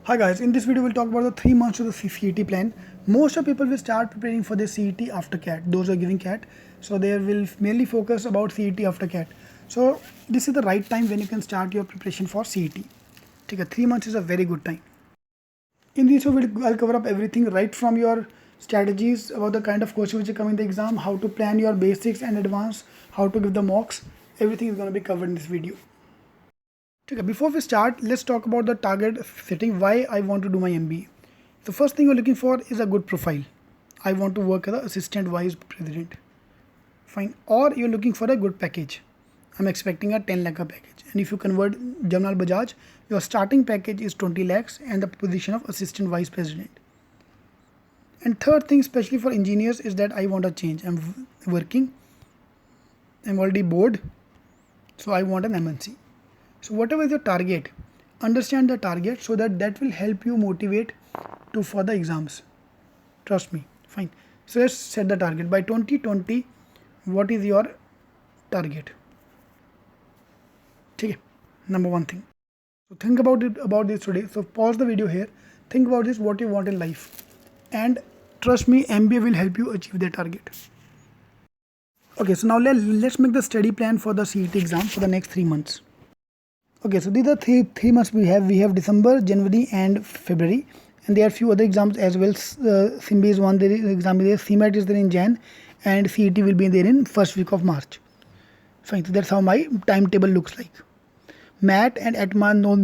Hi guys, in this video we'll talk about the 3 months of the CET plan. Most of people will start preparing for the CET after CAT. Those are giving CAT, so they will mainly focus about CET after CAT. So this is the right time when you can start your preparation for CET. Okay, 3 months is a very good time. In this video I'll cover up everything right from your strategies about the kind of questions which are coming in the exam, how to plan your basics and advanced, how to give the mocks. Everything is going to be covered in this video. Okay, before we start, let's talk about the target setting, why I want to do my MBA. The first thing you're looking for is a good profile. I want to work as an assistant vice president. Fine. Or you're looking for a good package. I'm expecting a 10 lakh package. And if you convert Jamal Bajaj, your starting package is 20 lakhs and the position of assistant vice president. And third thing, especially for engineers, is that I want a change. I'm working. I'm already bored. So I want an MNC. So whatever is your target, understand the target so that will help you motivate to for the exams. Trust me. Fine. So let's set the target. By 2020, what is your target? Okay. Number one thing. So think about this today. So pause the video here. Think about this, what you want in life. And trust me, MBA will help you achieve that target. Okay, so now let's make the study plan for the CET exam for the next 3 months. Okay, so these are three months we have. We have December, January, and February, and there are few other exams as well. SIMB is one there exam there. CMAT is there in Jan, and CET will be there in first week of March. Fine. So that's how my timetable looks like. MAT and ATMA no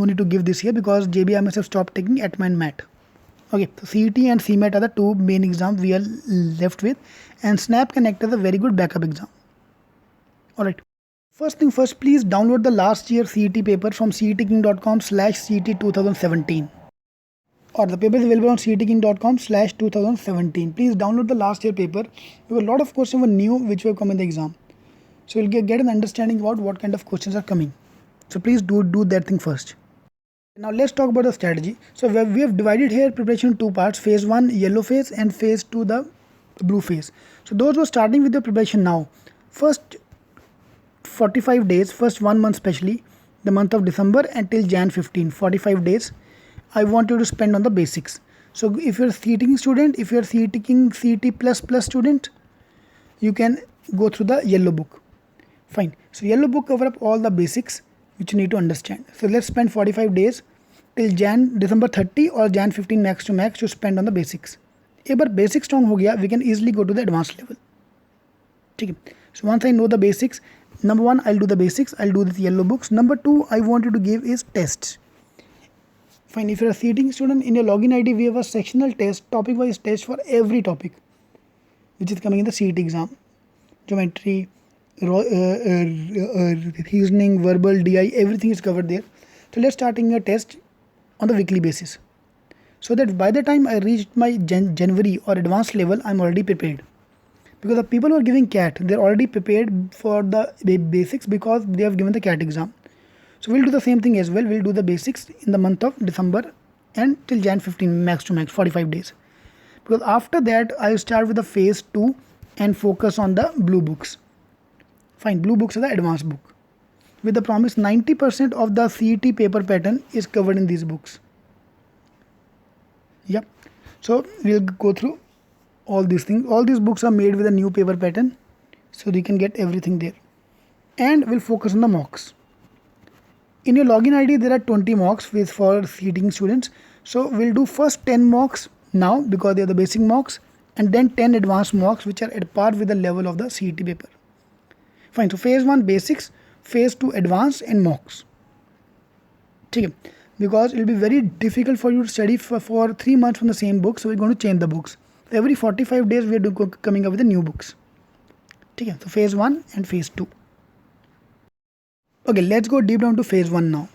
need to give this year because JBMS have stopped taking ATMA and MAT. Okay, so CET and CMAT are the two main exams we are left with, and SNAP can act as a very good backup exam. Alright. First thing first, please download the last year CET paper from cetking.com/CET2017, or the paper is available on cetking.com/2017. Please download the last year paper. There were a lot of questions were new which will come in the exam, so you'll get an understanding about what kind of questions are coming. So please do that thing first. Now let's talk about the strategy. So we have divided here preparation in two parts: phase 1 yellow phase and phase 2 the blue phase. So those who are starting with the preparation now, first 45 days, first 1 month especially, the month of December until Jan 15, 45 days, I want you to spend on the basics. So if you're a CET student, if you're a CET++ student, you can go through the yellow book. Fine. So yellow book cover up all the basics which you need to understand. So let's spend 45 days till December 30 or Jan 15 max to max to spend on the basics. एक बार basic strong हो गया, we can easily go to the advanced level. ठीक है. So once I know the basics, number 1, I'll do the basics. I'll do the yellow books. Number 2, I want you to give is tests. Fine. If you're a CET student, in your login ID, we have a sectional test, topic-wise test for every topic, which is coming in the CET exam. Geometry, reasoning, verbal, DI, everything is covered there. So let's start in your test on the weekly basis, so that by the time I reach my January or advanced level, I'm already prepared. Because the people who are giving CAT, they're already prepared for the basics because they have given the CAT exam. So we'll do the same thing as well. We'll do the basics in the month of December and till Jan 15 max to max 45 days. Because after that I'll start with the phase 2 and focus on the blue books. Fine, blue books are the advanced book. With the promise 90% of the CET paper pattern is covered in these books. Yep. So we'll go through all these things. All these books are made with a new paper pattern, so you can get everything there. And we'll focus on the mocks. In your login ID, there are 20 mocks for CET students. So we'll do first 10 mocks now because they are the basic mocks, and then 10 advanced mocks which are at par with the level of the CET paper. Fine. So phase 1 basics, phase 2 advanced, and mocks. Okay. Because it will be very difficult for you to study for 3 months from the same book, so we're going to change the books. Every 45 days we are coming up with the new books. Okay, so phase 1 and phase 2. Okay, let's go deep down to phase 1 now.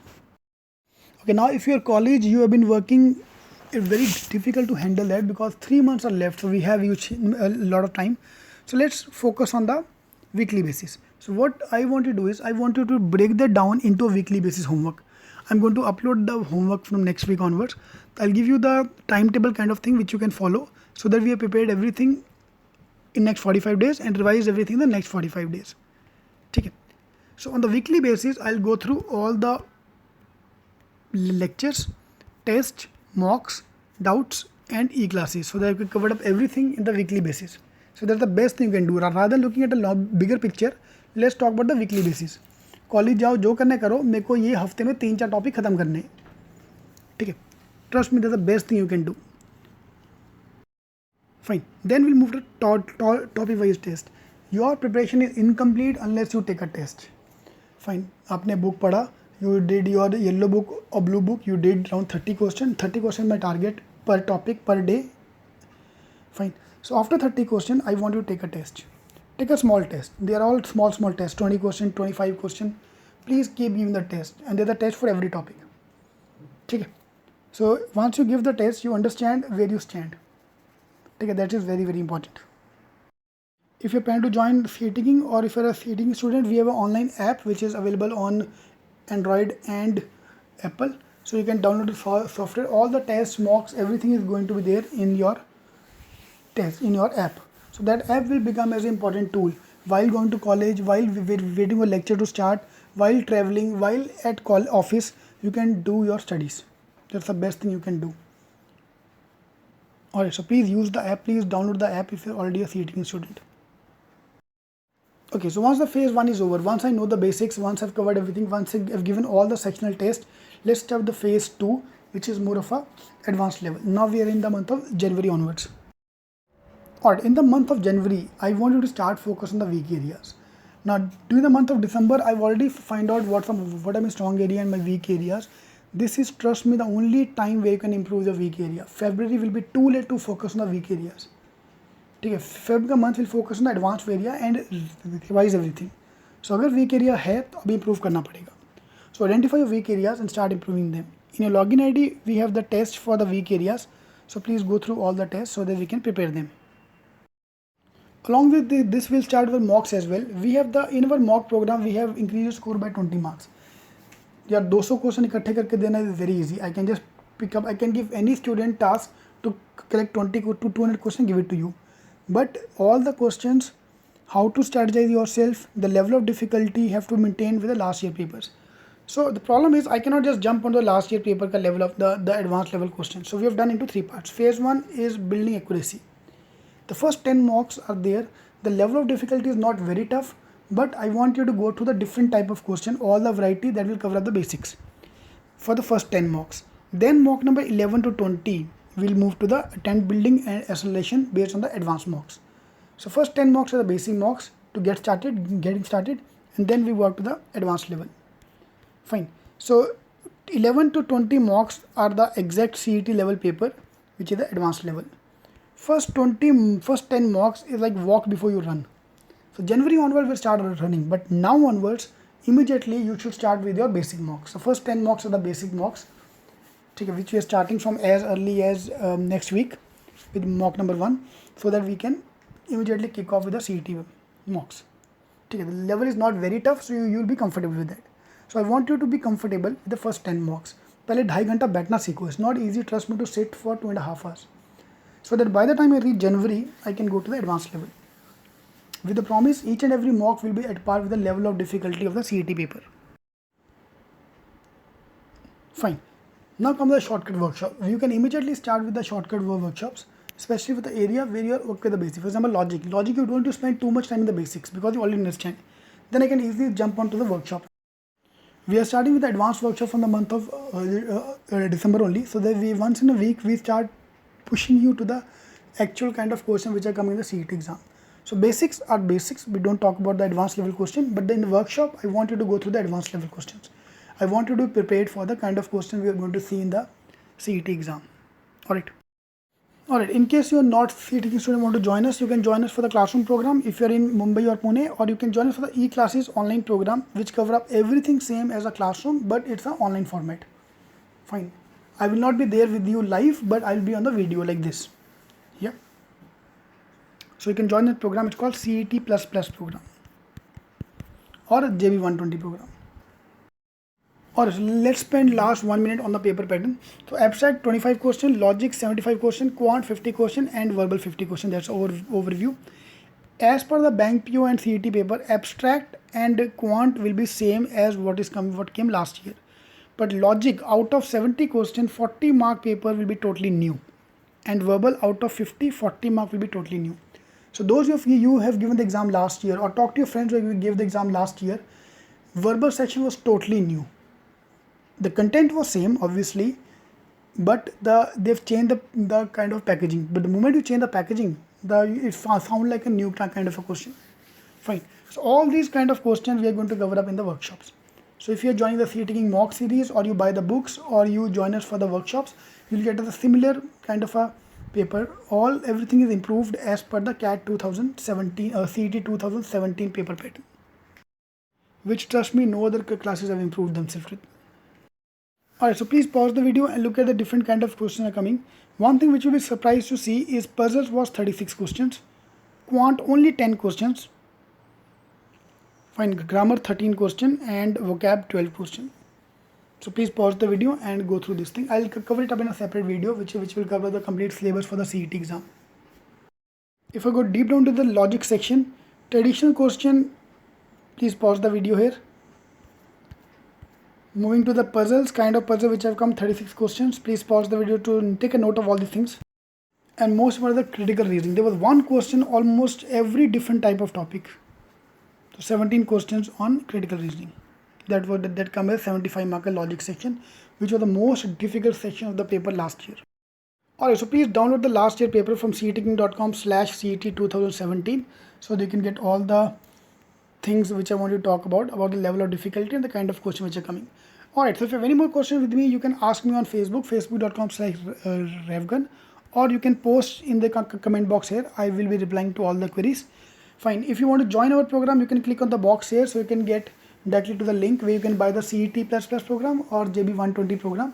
Okay, now if you're college, you have been working, it's very difficult to handle that because 3 months are left, so we have a lot of time. So let's focus on the weekly basis. So what I want to do is I want you to break that down into a weekly basis homework. I'm going to upload the homework from next week onwards. I'll give you the timetable kind of thing which you can follow, so that we have prepared everything in next 45 days and revise everything in the next 45 days. Okay. So on the weekly basis, I'll go through all the lectures tests, mocks, doubts, and e-classes. So that we covered up everything in the weekly basis. So that's the best thing you can do. Rather than looking at a bigger picture, let's talk about the weekly basis. College जाओ, जो करना करो, मेरे को ये हफ्ते में 3-4 topic खत्म करने हैं, ठीक है. Trust me, that's the best thing you can do. Fine. Then we'll move to topic wise test. Your preparation is incomplete unless you take a test. Fine. आपने book पढ़ा, you did your yellow book or blue book, you did around 30 questions. 30 questions my target per topic per day. Fine. So after 30 questions, I want you to take a test. Take a small test. They are all small tests. 20 questions, 25 questions. Please keep giving the test, and there's a test for every topic. Okay. So once you give the test, you understand where you stand. Okay, that is very important. If you plan to join CET or if you're a CET student, we have an online app which is available on Android and Apple. So you can download the software. All the tests, mocks, everything is going to be there in your test, in your app. So that app will become as an important tool while going to college, while waiting for lecture to start, while traveling, while at office. You can do your studies. That's the best thing you can do. Alright, so please use the app, please download the app if you're already a CET student. Okay, so once the phase 1 is over, once I know the basics, once I've covered everything, once I've given all the sectional tests, let's start the phase 2, which is more of a advanced level. Now we are in the month of January onwards. Alright, in the month of January, I want you to start focus on the weak areas. Now during the month of December, I've already find out what are my strong area and my weak areas. This is, trust me, the only time where you can improve the weak area. February will be too late to focus on the weak areas. ठीक है, Feb का month will focus on the advanced area and revise everything. So अगर weak area है तो अभी improve करना पड़ेगा. So identify your weak areas and start improving them. In your login ID, we have the test for the weak areas. So please go through all the tests so that we can prepare them. Along with this, we'll start with mocks as well. We have in our mock program, we have increased your score by 20 marks. यार 200 question इकट्ठे करके देना is very easy. I can just pick up, I can give any student task to collect 20 to 200 question, give it to you. But all the questions, how to strategize yourself, the level of difficulty have to maintain with the last year papers. So the problem is I cannot just jump on the last year paper ka level of the advanced level question. So we have done into 3 parts. Phase 1 is building accuracy. The first 10 mocks are there. The level of difficulty is not very tough, but I want you to go through the different type of question, all the variety that will cover up the basics for the first 10 mocks. Then mock number 11 to 20 will move to the attempt building and acceleration based on the advanced mocks. So first 10 mocks are the basic mocks to getting started, and then we work to the advanced level. Fine. So 11 to 20 mocks are the exact CET level paper, which is the advanced level. First 10 mocks is like walk before you run. So January onward we'll start running, but now onwards immediately you should start with your basic mocks. So first 10 mocks are the basic mocks, which we are starting from as early as next week with mock number 1, so that we can immediately kick off with the CET mocks. The level is not very tough, so you'll be comfortable with that. So I want you to be comfortable with the first 10 mocks. पहले 2.5 घंटा बैठना सीखो. It's not easy, trust me, to sit for 2.5 hours. So that by the time I reach January, I can go to the advanced level. With the promise, each and every mock will be at par with the level of difficulty of the CET paper. Fine. Now comes the shortcut workshop. You can immediately start with the shortcut workshops, especially with the area where you are okay with the basics. For example, logic. Logic, you don't want to spend too much time in the basics because you already understand. Then I can easily jump onto the workshop. We are starting with the advanced workshop from the month of December only. So that once in a week, we start pushing you to the actual kind of question which are coming in the CET exam. So basics are basics. We don't talk about the advanced level question, but in the workshop, I want you to go through the advanced level questions. I want you to be prepared for the kind of question we are going to see in the CET exam. Alright, in case you are not CET student want to join us, you can join us for the classroom program if you are in Mumbai or Pune, or you can join us for the e-classes online program which cover up everything same as a classroom, but it's an online format. Fine. I will not be there with you live, but I will be on the video like this. Yeah. So you can join that program. It's called CET++ program or JB120 program. Alright, so let's spend last 1 minute on the paper pattern. So abstract 25 question, logic 75 question, quant 50 question, and verbal 50 question. That's overview. As per the bank PO and CET paper, abstract and quant will be same as what came last year. But logic, out of 70 questions, 40 mark paper will be totally new. And verbal, out of 50, 40 mark will be totally new. So those of you who have given the exam last year, or talk to your friends who gave the exam last year, verbal section was totally new. The content was same, obviously, but they've changed the kind of packaging. But the moment you change the packaging, it sounds like a new kind of a question. Fine. So all these kind of questions we are going to cover up in the workshops. So if you are joining the CET King mock series, or you buy the books, or you join us for the workshops, you'll get a similar kind of a paper. Everything is improved as per the CAT 2017 CET 2017 paper pattern, which, trust me, no other classes have improved themselves with. Alright, so please pause the video and look at the different kind of questions are coming. One thing which you'll be surprised to see is puzzles was 36 questions, quant only 10 questions, fine, grammar 13 question, and vocab 12 question. So please pause the video and go through this thing. I'll cover it up in a separate video which will cover the complete syllabus for the CET exam. If I go deep down to the logic section, traditional question, please pause the video here. Moving to the puzzles, kind of puzzle which have come 36 questions, please pause the video to take a note of all these things. And most were the critical reasoning. There was one question almost every different type of topic. So 17 questions on critical reasoning. That come as 75 marker logic section, which was the most difficult section of the paper last year. Alright, so please download the last year paper from cetking.com/CET 2017, so that you can get all the things which I want to talk about the level of difficulty and the kind of question which are coming. Alright, so if you have any more questions with me, you can ask me on Facebook, facebook.com/revgun, or you can post in the comment box here. I will be replying to all the queries. Fine. If you want to join our program, you can click on the box here, so you can get directly to the link where you can buy the CET++ program or JB120 program.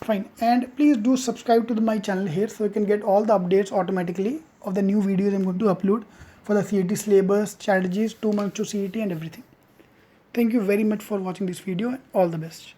Fine. And please do subscribe to my channel here, so you can get all the updates automatically of the new videos I'm going to upload for the CET syllabus, strategies, 2 months to CET, and everything. Thank you very much for watching this video, and all the best.